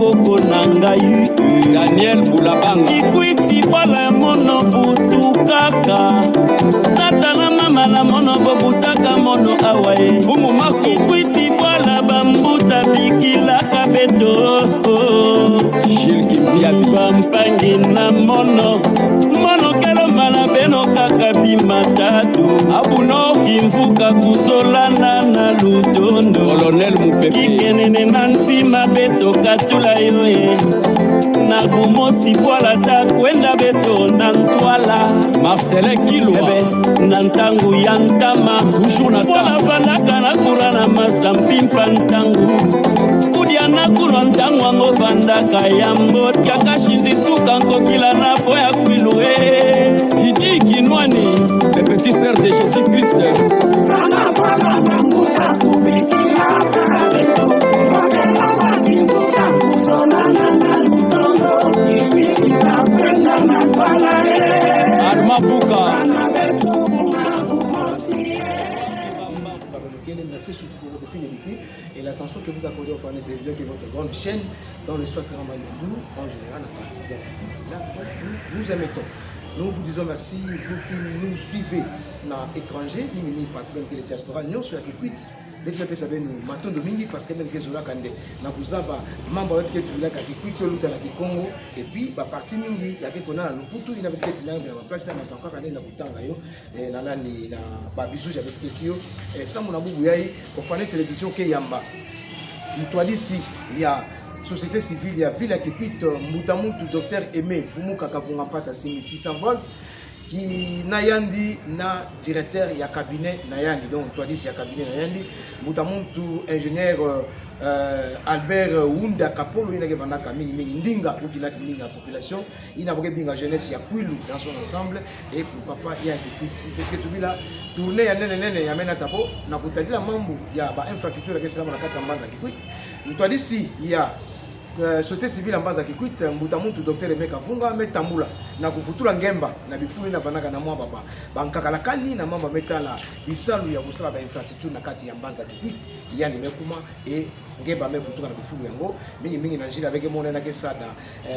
maboko na ngai. Daniel Boulabanga Kikwiti pala mono butu kaka. Tata na mama na mono bobutaka mono awae. Fumu Mako Kikwiti pala bambuta bikila kabeto. Shilki Biabi Bampangi na mono. Mono kelo mala beno kaka bimatatu. Abuno Kimvuka kuzolana na lutondo. Colonel Mupepe Kikenene nanti mabeto katula yoye. Na gumosi poala ta kwenda beto na ntwala. Marcelin Kilwa Na ntangu ya ntama. toujours na Poala vanaka na kura na masampimpa ntangu. Kudia na kura ntangu ango vandaka ya mbot. Kaka shinzi suka nkokila na poya kwilu Didi Kinwani le petit frère de Jésus-Christ. Sana pala banguta kubikila kabeto. Wakela wakivuka kuzolana na lutondo. Kipitika kwenda na pala Alma Bouka Merci surtout pour votre fidélité et l'attention que vous accordez au Fané Télévision, qui est votre grande chaîne dans l'espace Ramalou, en général, à partir de là, nous émettons. Nous vous disons merci, vous qui nous suivez dans l'étranger, nous partout dans les diaspora, nous sommes à Kikwit. Dès que vous savez, nous matons de mingi parce que nous sommes là, nous avons membre qui est là, Kikwit, nous sommes là, Congo, et puis, la partie mingi, il y a quelqu'un là, nous pour tout, il y a quelqu'un là, la place là, nous avons encore là, nous avons là, bisous, j'avais quelqu'un, et ça, mon amour, au Fané Télévision, qui est Yamba. Nous ici, il y a société civile, il y a Ville à Kikwit, Moutamutu, docteur Aimé, Fumu Kakavunga Pata 6600 volts, qui Nayandi, na directeur, il y a cabinet Nayandi, donc toi ici, il y a cabinet Nayandi, Moutamutu, ingénieur Albert Wunda Kapolo, il y a Vanaka Mingi Ndinga, ou qui n'a Ndinga population, il y a Binga jeunesse, il y a Kwilu dans son ensemble, et pourquoi pas, il y a Kikwit, parce que tout là, tourner, il y a Nene, il y a Menatabo, n'a pas dit la mambo, il y a infrastructure, qui est là, la Katamba Kikwit. Nous ici, il y a société civile en base à Kikwit, Moutamutu, docteur Aimé Kavunga, Metambula, na kufutula ngemba, na bifuli na vanaka na mwa baba. Bankakalakani na mamba metala, bisalu ya kusala ba infrastructure na kati ya mbanza Kikwit, yani mekuma et ngemba mefutuka na bifuli yango. Mingi na njila avec mon na kesada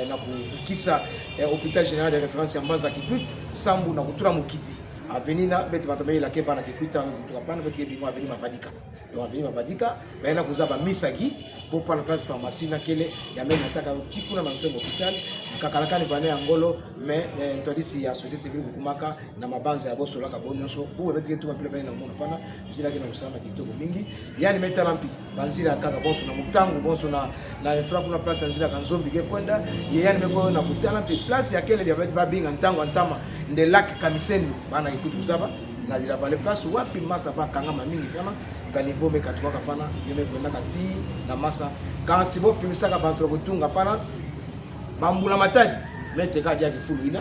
na kufukisa hôpital général de référence ya mbanza Kikwit, sambu na kutula mukiti. Avenina beti batomei la kepa na Kikwita tukapana beti bingo avenue Mabadika. Donc avenue Mabadika baina kuzaba misagi pour par la place pharmacie na kele ya mena nataka tiku na manso hôpital kakalakani bane angolo mais todisi ya société civile kumaka na mabanza ya boso laka bonyoso pour beti tu mpe bane na mona pana jila kina usama kitoko mingi yani metalampi banzira kaka bonso na mutangu bonso na infra kuna place nzira kanzombi ke kwenda yani meko na kutala pe place ya kele ya beti ba binga ntango ntama nde lac Kamisendu bana ikutuzaba na dila vale place wapi masa ba kangama mingi pana kanivo me katuka pana yeme kwenda kati na masa quand si bo pimisaka bantro kutunga pana bambula matadi mete kadi ya kifulu ina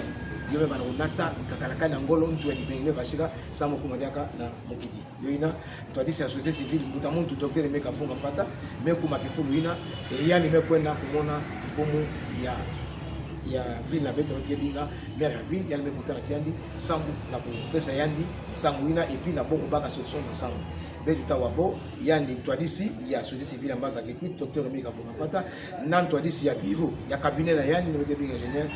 yeme bana unata kakalakana ngolo mtu ya dibenge bashika samo kumadiaka na mukiti yo ina twadisi ya société civile Moutamutu docteur Aimé Kavunga pata me kuma kifulu ina yani me kwenda kumona fomu ya ville na beto notre binga maire ya ville yalme kutana tiandi sambu na pesa yandi sambu ina et puis na bongo baka solution ensemble beto tawabo yandi twadisi ya société civile ambaza Kikwit docteur Aimé Kavunga pata nan twadisi ya bureau ya cabinet na yandi notre binga ingénieur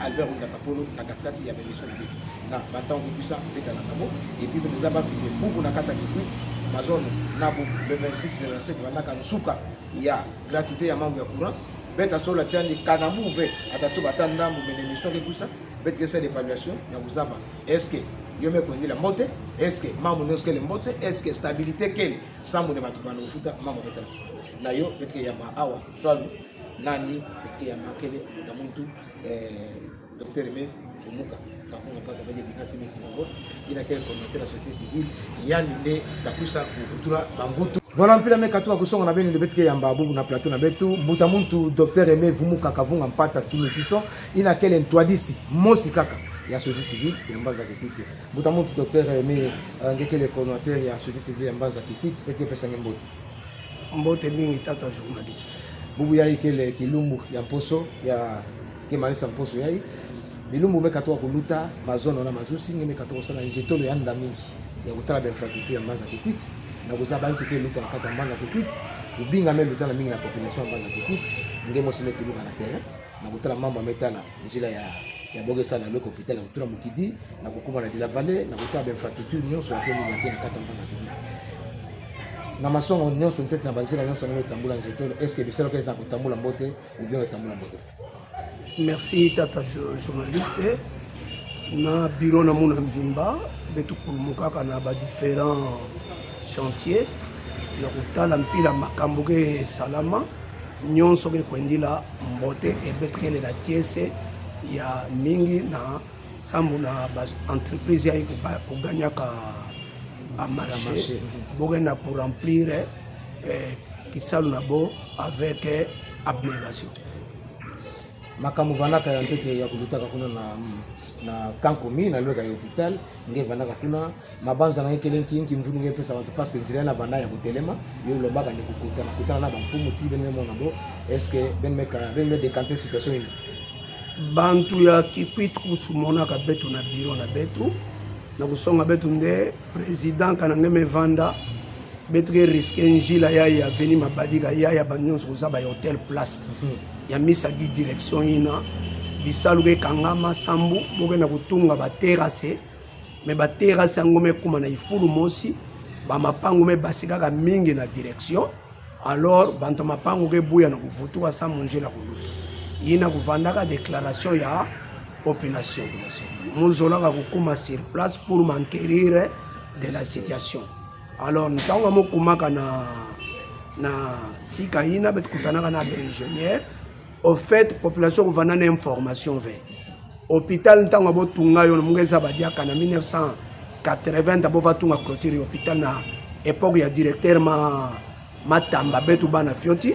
Albert Wunda Kapolo na katikati ya mission beto na batango kikusa beta na kamo et puis nous avons pris beaucoup na kata Kikwit ma zone nabu le 26 le 27 vanaka nsuka ya gratuité ya mambo ya courant beta sola tiandi kanamouve atatu batanda mu émission ke kusa beta que l'évaluation ya kuzaba est-ce que yome ko ndila mbote est-ce que mamu noske le mbote est-ce que stabilité kele samu ne batubana ufuta mamu beta na yo beta que yamba awa swalo nani beta que yamba kele Moutamutu docteur Aimé Kavunga Kavunga pata baje bingasi mesi zango ina kele communauté la société civile yani nde takusa kufutula bamvutu. Voilà un peu la mekato akusonga na beni de betke yamba bubu na plateau na betu Moutamutu docteur Aimé Vumuka Kavunga mpata 6600 ina kele ntwadisi mosi kaka ya société civile ya mbanza Kikwit. Moutamutu docteur Aimé ngekele coordinateur ya société civile ya mbanza Kikwit peke pesa ngembote mbote mingi tata journaliste bubu ya kele kilumbu ya mposo ya kemanisa mposo yai bilumbu mekato kuluta mazono na mazusi ngeme kato sana njetolo ya nda mingi ya kutala ba infrastructure ya mbanza Kikwit na koza banki ke luta na kata mbanga kekwit ubinga me luta na mingi na population mbanga kekwit ngemo sime tuluka na terrain na kotala mambo metala njila ya bogesa na le hôpital na kotula mokidi na kokuma na de la vallée na kotala ba infrastructure nyonso ya keni ya kata mbanga kekwit na masongo nyonso peut-être na banzela nyonso na tambula njetolo est-ce que biselo kesa kotambula mbote ou bien tambula mbote. Merci tata journaliste na bureau na muna mvimba betu kulumukaka na ba différents chantiers na kotala mpila makambo ke salama nyonso ke kwendila mbote ebetkele la pièce ya mingi na sambu na ba entreprise ya kuganyaka a marché bogena pour remplir kisalu na bo avec abnégation makambo vanaka ya ntete ya kulutaka kuna na kankomi na lweka ya hôpital nge vanaka kuna mabanza na ekelenki inki mvunu nge pesa watu parce que nzira na vanda ya kutelema yo lombaka ni kukutana na bamfumu ti benme mona bo est-ce que benme décanter situation ini bantu ya kikwit kusumonaka betu na biro na betu na kusonga betu nde président kanange me vanda betu ke risque njila ya veni mabadika ya banyonso kozaba ya hotel place ya misa di direction ina bisalu ke kangama sambu bokena kutunga ba terrasse me ba terrasse ngome kuma na ifulu mosi ba mapangu me basikaka mingi na direction alors banto mapangu ke buya na kuvutuka sa monjela kuluta ina kuvandaka déclaration ya population muzolaka kukuma sur place pour m'enquérir de la situation alors ntango mokumaka na sika ina betukutanaka na ingénieur au fait population kuvanda na information ve hôpital ntango botunga yo mungeza badiaka na 1980 abo vatunga clôture hôpital na époque ya directeur matamba betu bana fioti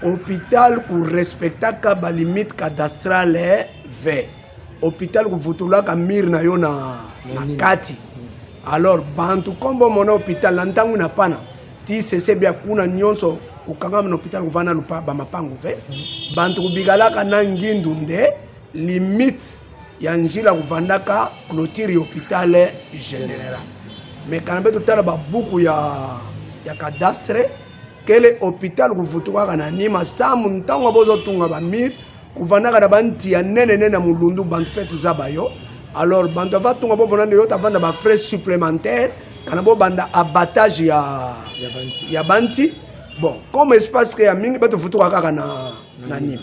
hôpital ku respectaka ba limite cadastrale ve hôpital ku vutulaka mir na yo na kati alors bantu kombo mona hôpital na ntango na pana ti sese bia kuna nyonso ukangama na hôpital kuvana lupa ba mapangu ve bantu kubigalaka na ngindu nde limite ya njila kuvandaka clôture hôpital général mais kana beto tala ba buku ya cadastre kele hôpital kuvutuka na nima samu ntango bozo tunga ba mir kuvandaka na banti ya nene na mulundu bantu fetu zabayo alors bantu va tunga bo bonande yo tavanda ba frais supplémentaires kana bo banda abattage ya banti bon comme espace que ya mingi beto futuka kaka na nima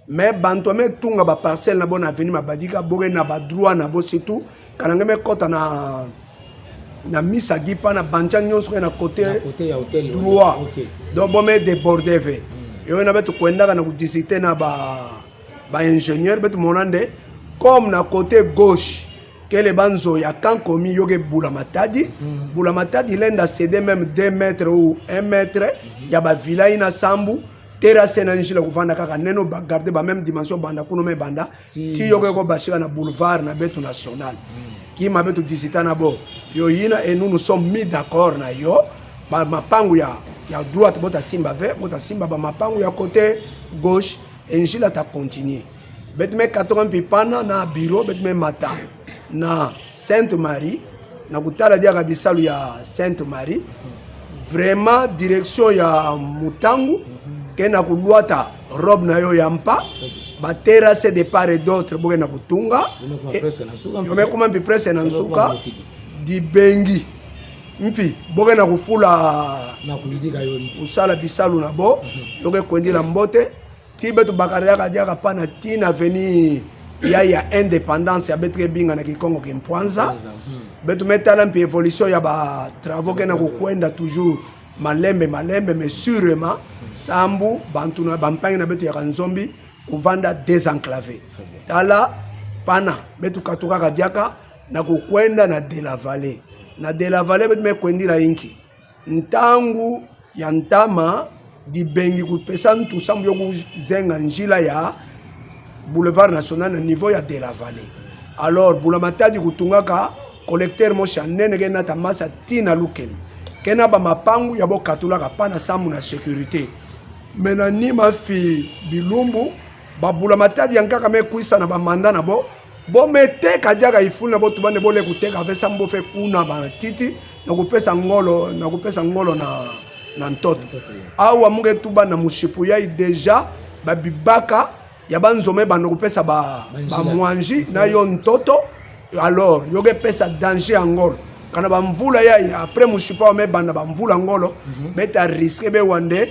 mais bantu me tunga ba parcelle na bona avenue mabadika boge na ba droit na bo surtout kana ngeme kota na misa gipa na bancha nyonso na côté ya hôtel droit okay. Donc bon me déborder ve yo na beto kwenda na kudisiter na ba ingénieur beto monande comme na côté gauche kele banzo ya kankomi yoge bula matadi lenda cédé même 2 mètres ou 1 mètre ya ba villa ina sambu terrasse na njila kuvanda kaka neno ba garder ba même dimension banda kuno me banda ti yoge ko bashika na boulevard na betu national qui m'a betu disita na bo yo yina et nous sommes mis d'accord na yo ba mapangu ya droite bota simba ba mapangu ya côté gauche et njila ta continuer bet me 80 pipana na bureau bet me mata na Sainte Marie na kutala dia bisalu ya Sainte Marie vraiment direction ya mutangu kena kuluata robe na yo yampa ba terrasse de part et d'autre boge na kutunga yo me kuma mpi presse na nsuka di bengi mpi boge na kufula na kuyidika yo usala bisalu na bo yoge kwendila mbote ti betu bakariaka diaka pana tina veni ya indépendance ya betre binga na kikongo kimpwanza betu metala mpi évolution ya ba travaux kena kukwenda toujours malembe mais sûrement sambu bantu na bampangi na betu ya kanzombi kuvanda désenclavé tala pana betu katuka kadiaka na kukwenda na de la vallée betu me kwendila inki ntangu ya ntama di bengi kupesa ntu sambu yoku zenga njila ya boulevard national na niveau ya de la vallée alors bulamatadi kutungaka collecteur mosha nene kena tamasa tina lukeni kena ba mapangu ya bokatulaka pana sambu na sécurité mena nima fi bilumbu ba bulamatadi yankaka me kuisa na ba manda na bo Bon mete kadiaka ifuna bo tubane bole kuteka avec sambo fe kuna ba titi na kupesa ngolo na ntoto. Awa munge tuba na mushipu yai deja babibaka ya banzome bando kupesa ba mwanji na yo ntoto alors yoge pesa danger angolo. Kana ba mvula yai après mushipu wa me banda ba mvula ngolo beta risque be wande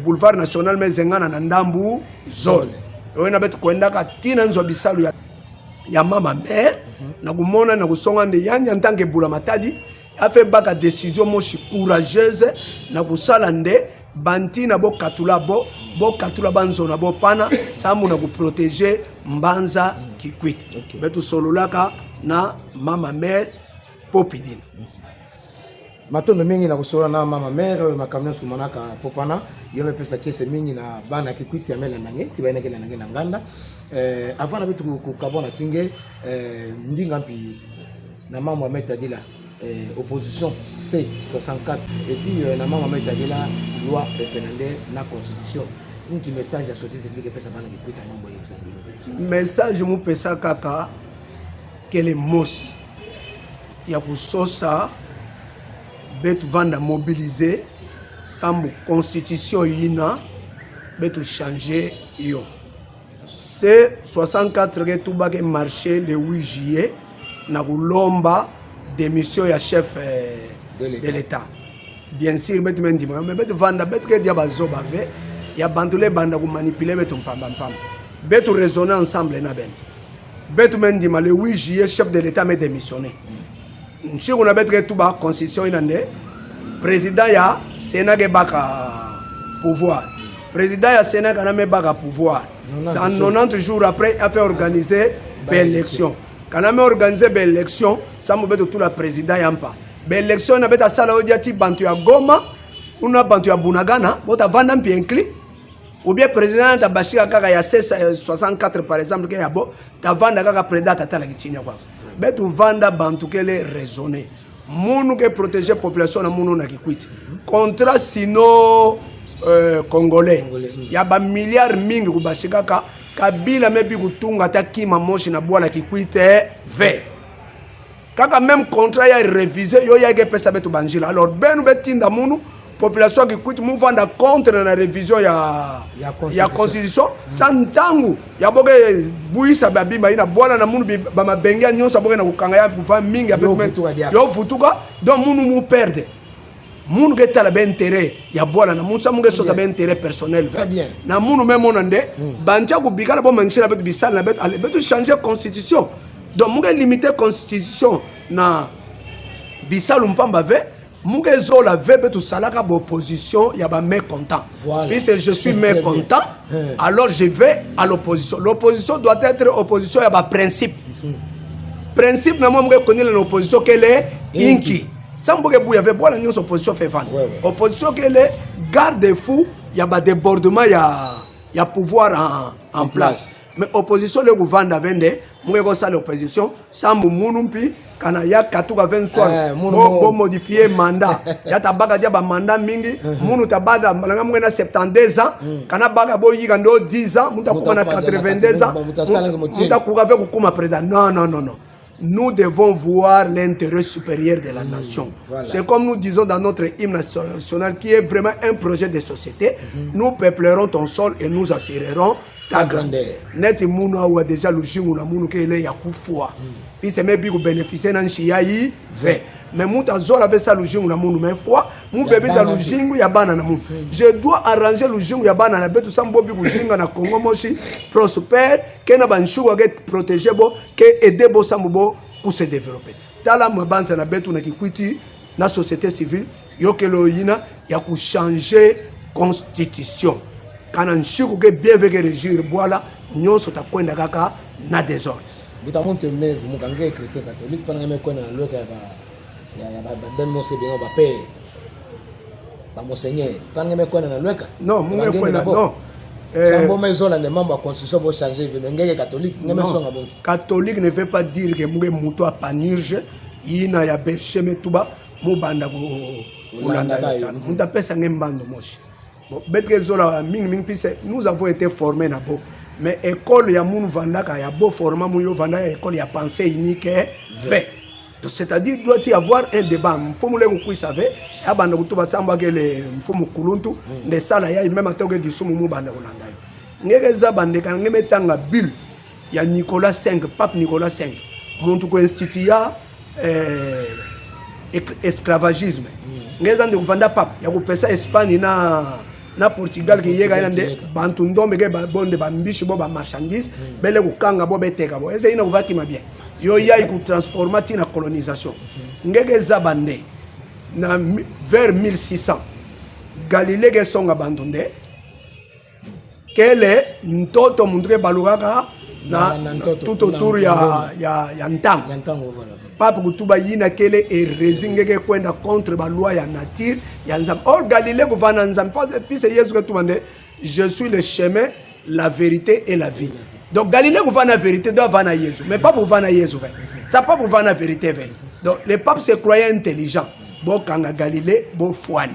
boulevard national mezengana na ndambu zone. Oena betu kwenda katina nzo bisalu ya mama mère na kumona na kusonga nde yanya ntange bula matadi a fait baka décision moshi courageuse na kusala nde bantina bo katula banzo na bo pana samu na ku protéger mbanza kikwit betu sololaka na mama mère popidina matondo mingi na kusola na mama mère makamna sumanaka popana yome pesa kese mingi na bana kikwiti ya mela nange tibaina kele nange na nganda avant na bitu ku kabona tinge ndinga mpi na mama metadila opposition C64 et puis na mama metadila loi référendaire na constitution un petit message à sortir c'est que pesa bana kikwiti mambo ya message mu pesa kaka kele mosi ya kusosa betu vanda mobiliser sambu constitution yina betu changer yo c'est 64 que tout bas marché le 8 juillet na kulomba démission ya chef de l'état bien sûr betu mendima mais betu vanda betu ke dia bazoba ve ya bandule banda ku manipuler betu mpamba betu raisonner ensemble na ben betu mendima le 8 juillet chef de l'état me démissionné nchiko na betu ke tout bas constitution inande président ya Sénat ke baka pouvoir président ya Sénat kana me baka pouvoir dans 90 jours après a fait organiser l'élection kana me organiser l'élection ça me beto tout la président yampa l'élection na beta sala odiati bantu ya Goma una bantu ya Bunagana bota vanda mpi incli ou bien président ta bashika kaka ya 64 par exemple ke ya bo ta vanda kaka président tata la kichinya kwa beto vanda bantu kele raisonner munu ke protéger population na munu na kikwiti contrat sino congolais ya ba milliard mingi kubashikaka kabila mebi kutunga takima moshi na bwana kikwite ve kaka même contrat ya révisé yo ya pesa betu banjila alors benu betinda munu population kikwiti mu vanda contre na révision ya constitution santangu ya boke buisa babimba ina bwana na munu ba mabengia nyonso boke na kukanga ya kufa mingi yo futuka donc munu mu perdre munu ke tala ben intérêt ya bwana na munu samu ke sosa ben intérêt personnel na munu même onande bancha ku bikala bo manchira betu bisal na betu ale betu changer constitution donc mu ke limiter constitution na bisalu mpamba ve Mouge zola vebe tout salaka opposition ya ba mécontent. Puisque je suis mécontent, alors je vais à l'opposition. L'opposition doit être opposition ya ba principe. Principe na mouge connaît l'opposition qu'elle est inki. Sans mouge bou y avait boire la opposition fait fan. Opposition qu'elle est garde-fou ya ba débordement ya pouvoir en place. Mais opposition le gouvernement vende mouge ko ça l'opposition sans mounumpi kana ya katuka 20 soir bo modifier mandat ya tabaka dia ba mandat mingi munu tabada malanga mwana 72 ans kana baga bo yika ndo 10 ans muta kuka na 82 ans muta kuka avec kuma président non nous devons voir l'intérêt supérieur de la nation. C'est comme nous disons dans notre hymne national qui est vraiment un projet de société. Nous peuplerons ton sol et nous assurerons ta grandeur. Net munu a déjà le jingu na munu ke ele ya kufua. Puis c'est même pour bénéficier nan chiayi ve. Mais muta zola avec ça le jingu na munu mais fois mu bébé ça le jingu ya bana na munu. Je dois arranger le jingu ya bana na betu sambo bi ku jinga na Congo moshi prospère que na banshuwa get protéger bo que aider bo sambo bo pour se développer. Tala mabanza na betu na kikwiti na société civile yokelo yina ya ku changer constitution. Quand on chico que bien veut régir voilà nous sommes à quoi kaka na désordre. Vous t'avez monté mais vous m'avez chrétien catholique pendant que on a le cas ya ben mon c'est bien on va payer ba monseigneur pendant que on a le cas non mon non c'est bon mais on a des membres constitution pour changer mais catholique catholique ne veut pas dire que mon muto a panirge ina ya berche metuba mo banda ko ulanda muta pesa ngembando moshi. Bon, nous avons été formés mais école ya munu vandaka ya beau format munu vandaka école ya pensée unique fait. Donc c'est-à-dire doit y avoir un débat. Faut me le kuisa ve ya banda kutuba samba ke le mfumu kuluntu de sala ya même atoke disumu mu banda kolanda yo. Ngeke za bande kan ngemetanga bill ya Nicolas V, Pape Nicolas V. Muntu ko institut esclavagisme. Ngeza ndi kuvanda Pape ya kupesa Espagne na Portugal ki yega yande bantu ndombe ke bonde ba mbishi bo ba marchandise bele kukanga bo beteka bo. Ese ina kuvaki mabien. Yo yai ku transformati na colonisation. Ngeke za bande na vers 1600 Galilée ke songa bandonde kele ntoto mundre balugaka na tout autour ya ntango. Pape kutuba yina kele e rezingeke kwenda contre ba loi ya nature ya nzambe. Or Galilée kuvana nzambe puis c'est Yesu que tout monde je suis le chemin, la vérité et la vie. Donc Galilée kuvana la vérité doit vana Yesu, mais pas pour vana Yesu. Ça pas pour vana la vérité. Donc les papes se croyaient intelligents. Bon kanga Galilée bo fouani.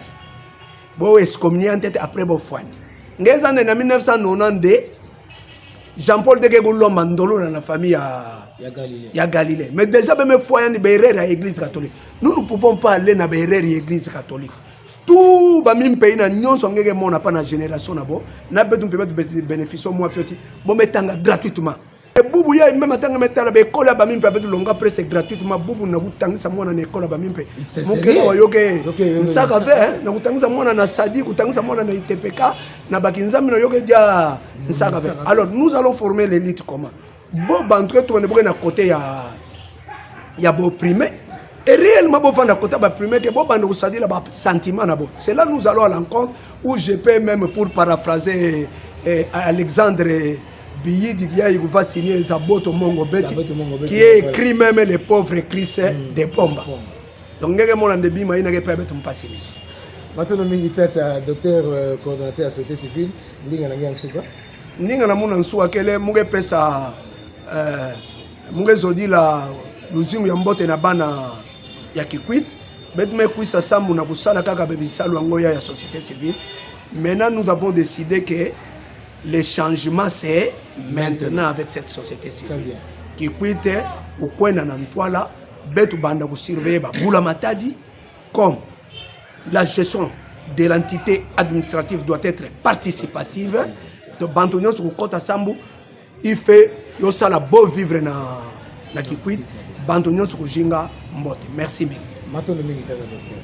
Bo excommunié en tête après bo fouani. Ngeza en 1992 Jean-Paul de Gaulle Mandolo dans la famille à Galilée. Mais déjà, même foi, il y a l'église catholique. Nous ne pouvons pas aller dans l'église catholique. Tout le pays n'a pas de génération. Nous avons bénéficié gratuitement. Et Boubou, il y a même temps que l'école a été longue presque gratuitement. Boubou n'a pas de temps à l'école. Alors nous allons former l'élite comment? Bon, bantre tout le monde à côté il y a beau primé et réellement bon à côté ba primé que bon bande ça dit là sentiment là. C'est là nous allons à l'encontre où je peux même pour paraphraser Alexandre Biyidi qui va signer Zaboto Mongo Beti qui est écrit même les pauvres Christ des bombes. Donc ngeke mon ndebi ma ina ke pa betum passer. Maintenant militaire docteur coordonnateur à la société civile ndinga na ngia nsuka. Ndinga na mona nsuka kele muge pesa muge zodi la luzingu ya mbote na bana ya Kikwit betme kuisa sambu na kusala kaka bebisalo ngoya ya société civile. Maintenant nous avons décidé que le changement c'est maintenant avec cette société civile. Kikwit ou kwenda na ntwala betu banda ku surveiller ba bula matadi comme la gestion de l'entité administrative doit être participative. De Bantonio sur Kota Sambu, il fait yosa la beau vivre na Kikwit. Bantonio sur Jinga Mbote. Merci mille. Maintenant le militaire docteur.